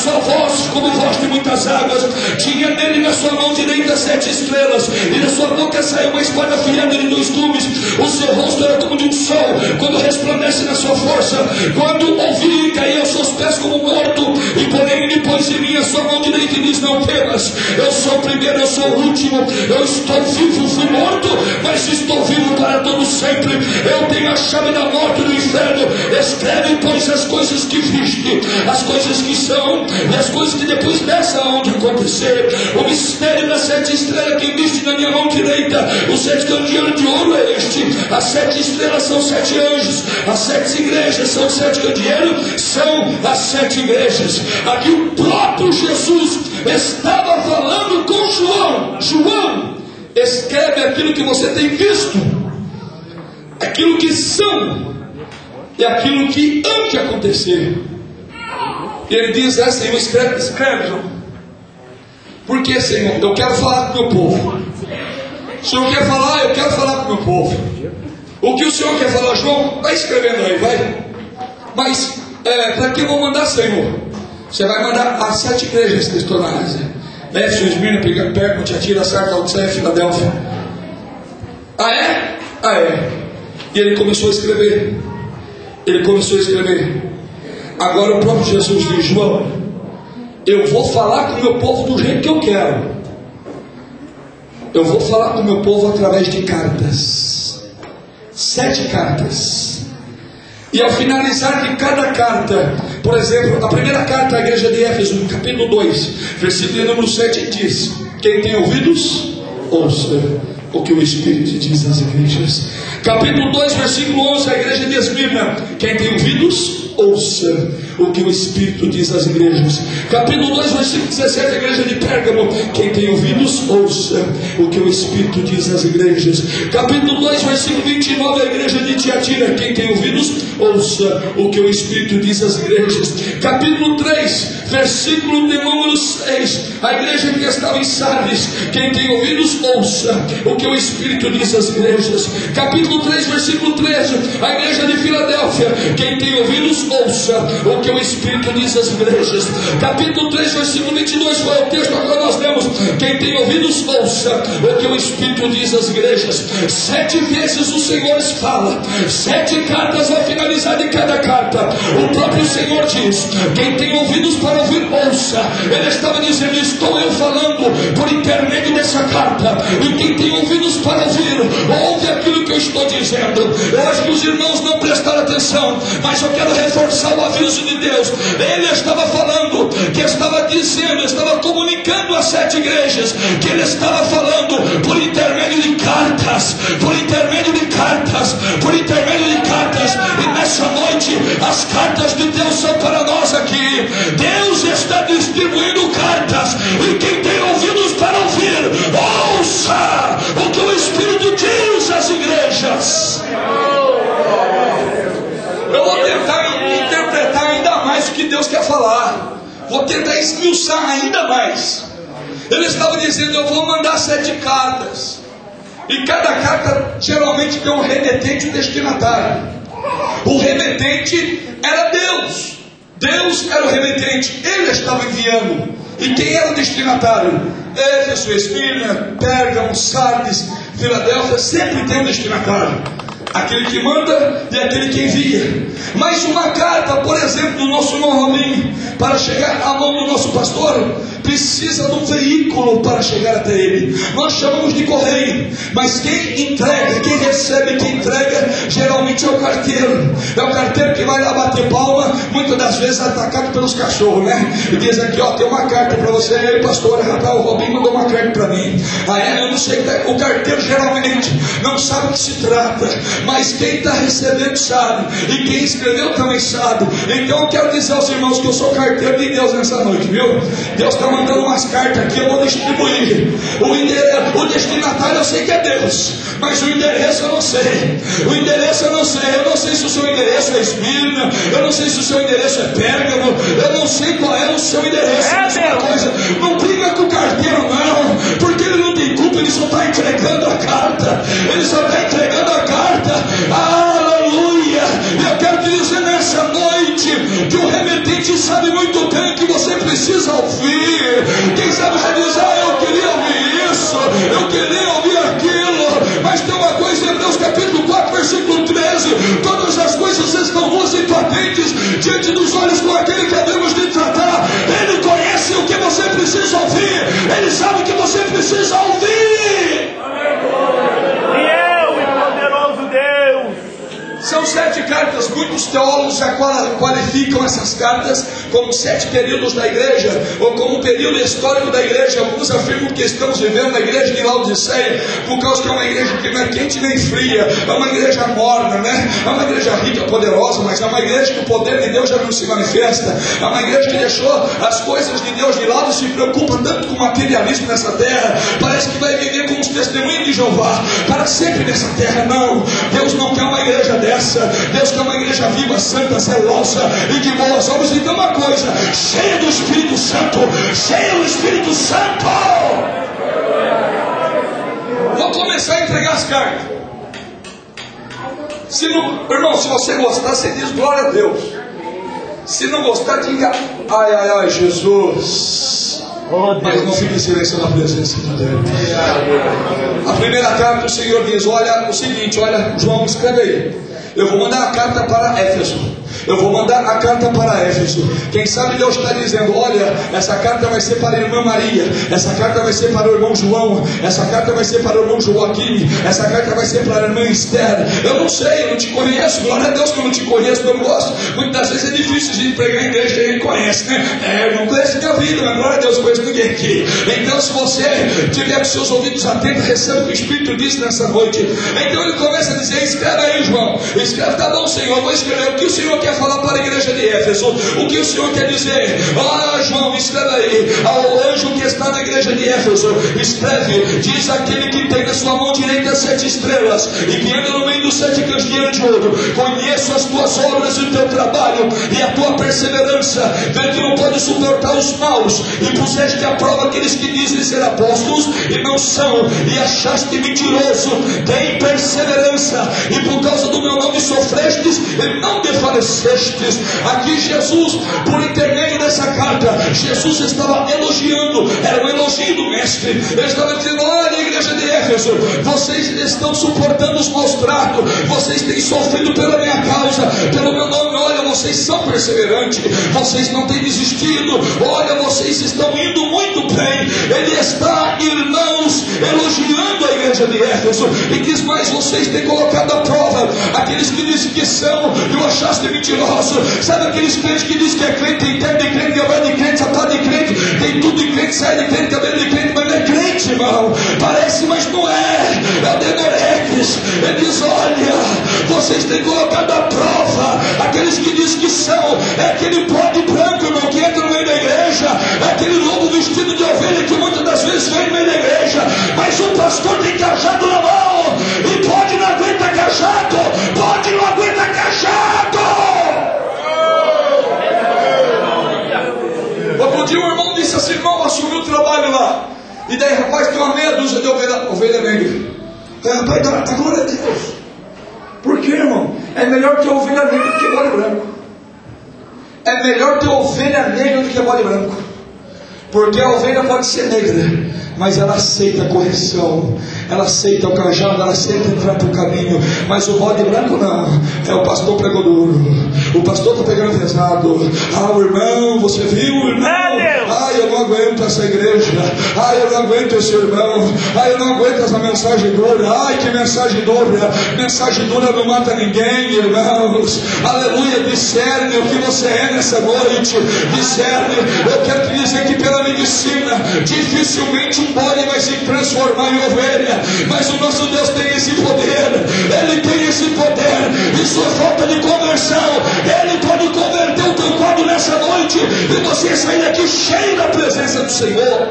sua voz como voz de muitas águas. Tinha nele na sua mão direita 7 estrelas, e da sua boca saiu uma espada afiada de 2 gumes. O seu rosto era como de um sol quando resplandece na sua força. Quando ouvi, caí aos seus pés como morto, e porém depois de mim a sua mão direita e diz: não temas, eu sou o primeiro, eu sou o último, eu estou vivo, fui morto, mas estou vivo para todo sempre. Eu tenho a chave da morte e do inferno. Escreve, pois, as coisas que viste, as coisas que são, e as coisas que depois dessa hão de acontecer. O mistério das 7 estrelas que viste na minha mão direita, o 7 candeeiro de ouro é este. As 7 estrelas são 7 anjos, as 7 igrejas são 7 candeeiros, são as 7 igrejas. Aqui o próprio Jesus estava falando com João: João, escreve aquilo que você tem visto, aquilo que são e aquilo que há de acontecer. E ele diz assim: escreve, João. Por que, Senhor? Eu quero falar com o meu povo. O Senhor quer falar? Eu quero falar com o meu povo. O que o Senhor quer falar, João? Vai escrevendo aí, vai. Mas, para que eu vou mandar, Senhor? Você vai mandar as 7 igrejas que estão na Ásia: Éfeso, Esmirna, Pérgamo, Tiatira, Sardes, Laodiceia e Filadélfia. Ah, é? Ah, é. E ele começou a escrever. Ele começou a escrever. Agora o próprio Jesus diz: João, eu vou falar com o meu povo do jeito que eu quero. Eu vou falar com o meu povo através de cartas. 7 cartas. E ao finalizar de cada carta, por exemplo, a primeira carta à igreja de Éfeso, no capítulo 2, versículo número 7, diz: quem tem ouvidos, ouça o que o Espírito diz às igrejas. Capítulo 2, versículo 11, a igreja de Esmirna: quem tem ouvidos, ouça o que o Espírito diz às igrejas. Capítulo 2, versículo 17, a igreja de Pérgamo: quem tem ouvidos, ouça o que o Espírito diz às igrejas. Capítulo 2, versículo 29, a igreja de Tiatira: quem tem ouvidos, ouça o que o Espírito diz às igrejas. Capítulo 3, versículo de número 6, a igreja que estava em Sardes: quem tem ouvidos, ouça o que o Espírito diz às igrejas. Capítulo 3, versículo 13, a igreja de Filadélfia: quem tem ouvidos, ouça o que o Espírito diz às igrejas. Capítulo 3, versículo 22, foi o texto que nós lemos: quem tem ouvidos, ouça o que o Espírito diz às igrejas. 7 vezes o Senhor fala, 7 cartas ao finalizar de cada carta. O próprio Senhor diz: quem tem ouvidos para ouvir, ouça. Ele estava dizendo: estou eu falando por intermédio dessa carta, e quem tem ouvidos para ouvir, ouve aquilo que eu estou dizendo. Eu acho que os irmãos não prestaram atenção, mas eu quero reforçar o aviso de Deus. Ele estava falando, que estava dizendo, estava comunicando às 7 igrejas, que ele estava falando por intermédio de cartas, por intermédio de cartas, por intermédio de cartas. E nessa noite as cartas de Deus são para nós aqui. Deus está distribuindo cartas, e quem tem ouvidos para ouvir, ouça o que o Espírito diz às igrejas. Eu vou tentar interpretar ainda mais o que Deus quer falar. Vou tentar esmiuçar ainda mais. Ele estava dizendo: eu vou mandar 7 cartas, e cada carta geralmente tem um remetente e um destinatário. O remetente era Deus. Deus era o remetente, Ele estava enviando. E quem era o destinatário? Éfeso, Esmirna, Pérgamo, Sardes, Filadélfia. Sempre tem um destinatário: aquele que manda e aquele que envia. Mas uma carta, por exemplo, do nosso irmão Robinho, para chegar à mão do nosso pastor, precisa de um veículo para chegar até ele. Nós chamamos de correio, mas quem entrega, quem recebe, quem entrega, geralmente é o carteiro. É o carteiro que vai lá bater palma, muitas das vezes atacado pelos cachorros, né? E diz aqui: ó, tem uma carta para você. Ei, pastor, rapaz, o Robinho mandou uma carta para mim. Eu não sei, o carteiro geralmente não sabe o que se trata, mas quem está recebendo sabe, e quem escreveu também sabe. Então eu quero dizer aos irmãos que eu sou carteiro de Deus nessa noite, viu? Deus está mandando umas cartas aqui, eu vou distribuir. O destinatário eu sei que é Deus, mas o endereço eu não sei. O endereço eu não sei. Eu não sei se o seu endereço é Esmirna, eu não sei se o seu endereço é Pérgamo, eu não sei qual é o seu endereço. Não briga com o carteiro não, porque ele não tem culpa, ele só está entregando a carta. Ele só está entregando a carta. Aleluia! Eu quero te dizer nessa noite que o remetente sabe muito bem que você precisa precisa ouvir. Quem sabe já diz, eu queria ouvir isso, eu queria ouvir aquilo. Mas tem uma coisa, Hebreus capítulo 4, versículo 13: todas as coisas estão nuas e patentes diante dos olhos com aquele que devemos de tratar. Ele conhece o que você precisa ouvir, Ele sabe o que você precisa ouvir. São 7 cartas. Muitos teólogos já qualificam essas cartas como 7 períodos da igreja, ou como um período histórico da igreja. Alguns afirmam que estamos vivendo na igreja de Laodiceia, por causa que é uma igreja que não é quente nem fria, é uma igreja morna, né? É uma igreja rica, poderosa, mas é uma igreja que o poder de Deus já não se manifesta. É uma igreja que deixou as coisas de Deus de lado e se preocupa tanto com o materialismo nessa terra. Parece que vai viver como os testemunhos de Jeová para sempre nessa terra. Não, Deus não quer uma igreja dessa. Deus quer uma igreja viva, santa, zelosa e de boas obras. Então uma coisa, cheia do Espírito Santo, cheia do Espírito Santo. Vou começar a entregar as cartas. Irmão, se você gostar, você diz glória a Deus. Se não gostar, diga ai, Jesus. Mas não fique em silêncio na presença de Deus. A primeira carta, o Senhor diz, olha o seguinte, olha, João, escreve aí. Eu vou mandar a carta para Éfeso. Eu vou mandar a carta para Éfeso. Quem sabe Deus está dizendo, olha, essa carta vai ser para a irmã Maria, essa carta vai ser para o irmão João, essa carta vai ser para o irmão Joaquim, essa carta vai ser para a irmã Esther. Eu não sei, eu não te conheço. Glória a Deus que eu não te conheço, não gosto. Muitas vezes é difícil de pregar em igreja que ele conhece, né? Eu não conheço minha vida, mas glória a Deus, eu conheço ninguém aqui. Então, se você tiver com seus ouvidos atentos, receba o que o Espírito disse nessa noite. Então ele começa a dizer, escreve aí, João. Escreve, tá bom, Senhor, eu vou escrever o que o Senhor quer falar para a igreja de Éfeso. O que o Senhor quer dizer? João, escreve aí. Ao anjo que está na igreja de Éfeso, escreve, diz aquele que tem na sua mão direita 7 estrelas e que anda no meio dos 7 candeeiros de ouro: conheço as tuas obras e o teu trabalho e a tua perseverança, vê que não pode suportar os maus, e puseste à prova aqueles que dizem ser apóstolos e não são, e achaste mentiroso. Tem perseverança, e por causa do meu nome sofrestes e não desfalecestes. Aqui Jesus, por intermédio dessa carta, Jesus estava elogiando, era um elogio do mestre. Ele estava dizendo, olha, igreja de Éfeso, vocês estão suportando os maus tratos, vocês têm sofrido pela minha causa, pelo meu nome. Olha, vocês são perseverantes, vocês não têm desistido, olha, vocês estão indo muito bem. Ele está, irmãos, elogiando a igreja de Éfeso, e diz mais, vocês têm colocado à prova aqueles que dizem que são, e o achaste mentiroso. Sabe aqueles crentes que dizem que é crente, tem terno de crente, cabelo de crente, sapato de crente, tem tudo de crente, sai de crente, cabelo de crente, mas não é crente, irmão. Parece, mas não é. É o Demoreques. Ele diz, olha, vocês têm colocado à prova aqueles que dizem que são. É aquele bode branco, irmão, que entra no meio da igreja, é aquele lobo vestido de ovelha que muitas das vezes vem no meio da igreja, mas o pastor tem cajado na mão, e pode não aguenta cajado, pode não aguenta cajado. Outro dia um irmão disse assim, irmão, assumiu o trabalho lá, e daí, rapaz, tem uma meia dúzia de ovelha negra. Rapaz, tá glória a Deus. Por que, irmão? É melhor ter ovelha negra do que bode branco. É melhor ter ovelha negra do que bode branco. Porque a ovelha pode ser negra, mas ela aceita a correção, ela aceita o cajado, ela aceita entrar para o caminho. Mas o bode branco não. É o pastor pregou duro, o pastor está pegando pesado. O irmão, você viu, irmão? Eu não aguento essa igreja. Eu não aguento esse irmão. Eu não aguento essa mensagem dura. Que mensagem dura. Mensagem dura não mata ninguém, irmãos. Aleluia, discerne o que você é nessa noite. Discerne. Eu quero te dizer que pela medicina, dificilmente um bode vai se transformar em ovelha, mas o nosso Deus tem esse poder. Ele tem esse poder, e sua falta de conversão, Ele pode converter o teu quadro nessa noite, e você sair daqui cheio da presença do Senhor.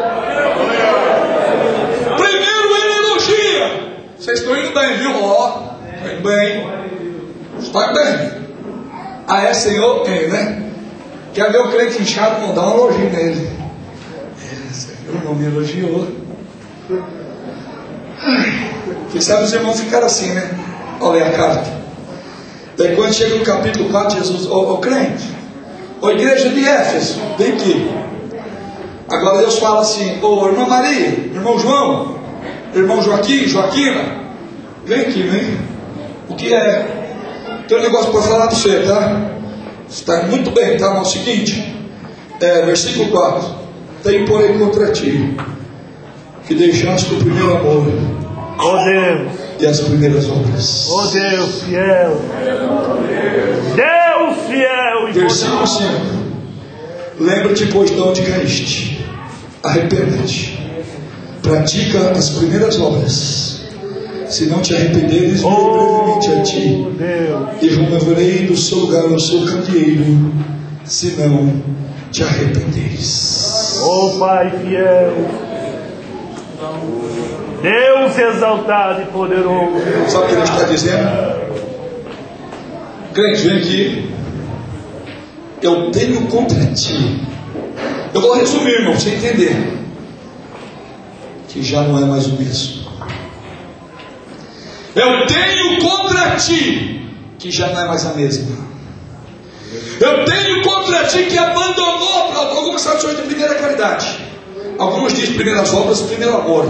Primeiro Ele elogia. Vocês estão indo bem, viu? Está indo bem. Está bem. Senhor, né? Quer ver o crente inchado? Não dá um elogio nele. Senhor, não me elogiou. Quem sabe os irmãos ficaram assim, né? Olha a carta. Daí quando chega no capítulo 4, Jesus, ô crente, ô igreja de Éfeso, vem aqui. Agora Deus fala assim: ô irmã Maria, irmão João, irmão Joaquim, Joaquina, vem aqui, vem. O que é? Tem um negócio para falar para você, tá? Está muito bem, tá? Mas é o seguinte, versículo 4: tem porém contra ti que deixaste o primeiro amor, Deus, e as primeiras obras. Deus fiel, Deus fiel. Versículo 5: lembra-te, pois, de onde caíste, arrependa-te, pratica as primeiras obras. Se não te arrependeres, virei brevemente a ti, e removerei do seu lugar o seu candeeiro, se não te arrependeres. Pai fiel, Deus exaltado e poderoso. Sabe o que ele está dizendo? Crente, vem aqui. Eu tenho contra ti. Eu vou resumir, irmão, para você entender. Que já não é mais o mesmo. Eu tenho contra ti, que já não é mais a mesma. Eu tenho contra ti que abandonou algumas traduções de primeira qualidade. Algumas dizem primeiras obras, primeiro amor.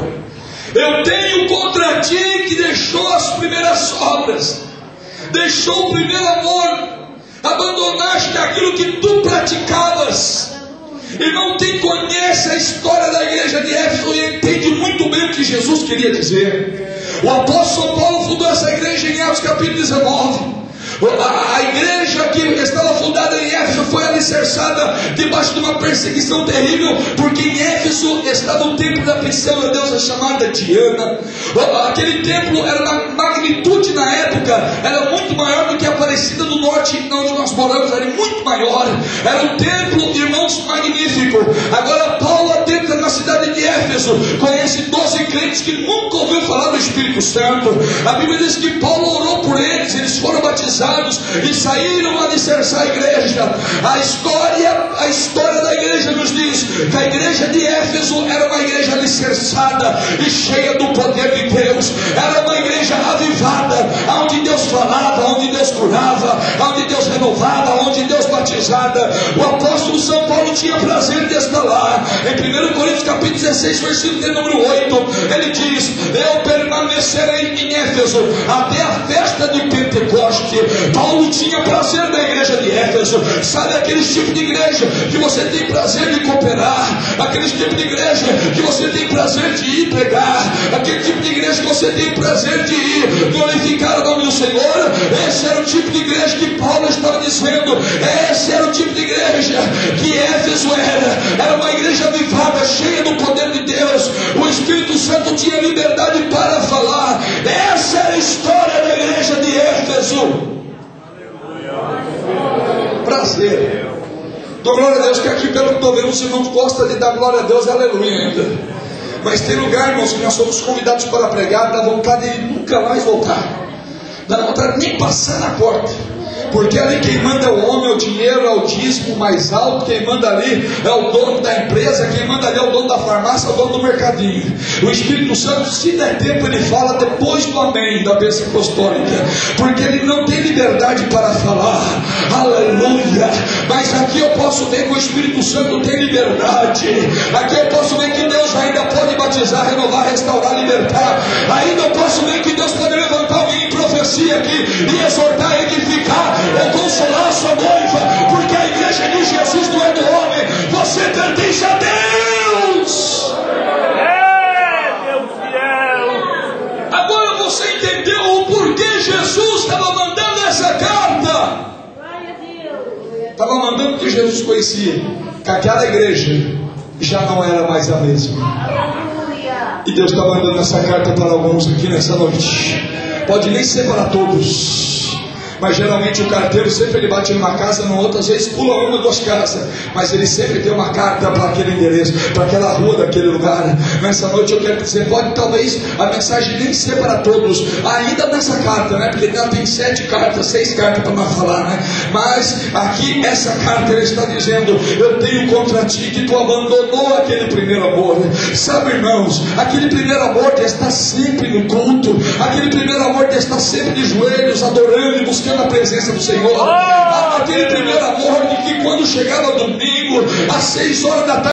Eu tenho contra ti que deixou as primeiras obras, deixou o primeiro amor, abandonaste aquilo que tu praticavas. Irmão, quem conhece a história da igreja de Éfeso entende muito bem o que Jesus queria dizer. O apóstolo Paulo fundou essa igreja em Atos capítulo 19. A igreja que estava fundada em Éfeso foi alicerçada debaixo de uma perseguição terrível, porque em Éfeso estava o templo da princesa deusa chamada Diana. Aquele templo era uma magnitude na época, era muito maior do que a Aparecida do Norte, onde nós moramos, era muito maior. Era um templo, irmãos, magnífico. Agora Paulo adentra na cidade de Éfeso, conhece 12 crentes que nunca ouviu falar do Espírito Santo. A Bíblia diz que Paulo orou por eles, eles foram batizados e saíram a alicerçar a igreja. A história da igreja nos diz que a igreja de Éfeso era uma igreja alicerçada e cheia do poder de Deus. Era uma igreja avivada, onde Deus falava, onde Deus curava, onde Deus renovava, onde Deus batizava. O apóstolo São Paulo tinha prazer de estar lá. Em 1 Coríntios capítulo 16, versículo de número 8, ele diz: eu permanecerei em Éfeso até a festa de Pentecoste. Paulo tinha prazer da igreja de Éfeso. Sabe aquele tipo de igreja que você tem prazer de cooperar, aquele tipo de igreja que você tem prazer de ir pregar, aquele tipo de igreja que você tem prazer de ir glorificar o nome do Senhor? Esse era o tipo de igreja que Paulo estava dizendo. Esse era o tipo de igreja que Éfeso era uma igreja avivada, cheia do poder de Deus. O Espírito Santo tinha liberdade para falar. Essa era a história da igreja de Éfeso. Prazer. Dou glória a Deus, que aqui, pelo que estou vendo, os irmãos gostam de dar glória a Deus, aleluia ainda. Mas tem lugar, irmãos, que nós somos convidados para pregar, dá vontade de nunca mais voltar, dá vontade de nem passar na porta. Porque ali quem manda é o homem, é o dinheiro, é o dízimo mais alto. Quem manda ali é o dono da empresa. Quem manda ali é o dono da farmácia, é o dono do mercadinho. O Espírito Santo, se der tempo, ele fala depois do amém da bênção apostólica, porque ele não tem liberdade para falar, aleluia. Mas aqui eu posso ver que o Espírito Santo tem liberdade. Aqui eu posso ver que Deus ainda pode batizar, renovar, restaurar, libertar. Ainda eu posso ver que Deus pode levantar alguém em profecia aqui e exortar, edificar ou consolar a sua noiva, porque a igreja de Jesus não é do homem, você pertence a Deus. Deus fiel. Agora você entendeu o porquê Jesus estava mandando essa carta? Estava mandando porque Jesus conhecia que aquela igreja já não era mais a mesma. E Deus está mandando essa carta para alguns aqui nessa noite. Pode nem ser para todos, mas geralmente o carteiro sempre ele bate numa casa, no outro, às vezes pula uma ou duas casas, mas ele sempre tem uma carta para aquele endereço, para aquela rua daquele lugar. Nessa noite eu quero dizer, pode talvez a mensagem nem ser para todos, ainda nessa carta, né? Porque ela tem 7 cartas, 6 cartas para nós falar, né? Mas aqui essa carta ele está dizendo: eu tenho contra ti que tu abandonou aquele primeiro amor. Sabe, irmãos, aquele primeiro amor de estar sempre no culto, aquele primeiro amor de estar sempre de joelhos, adorando e buscando a presença do Senhor, aquele primeiro amor de que quando chegava domingo às 6 horas da tarde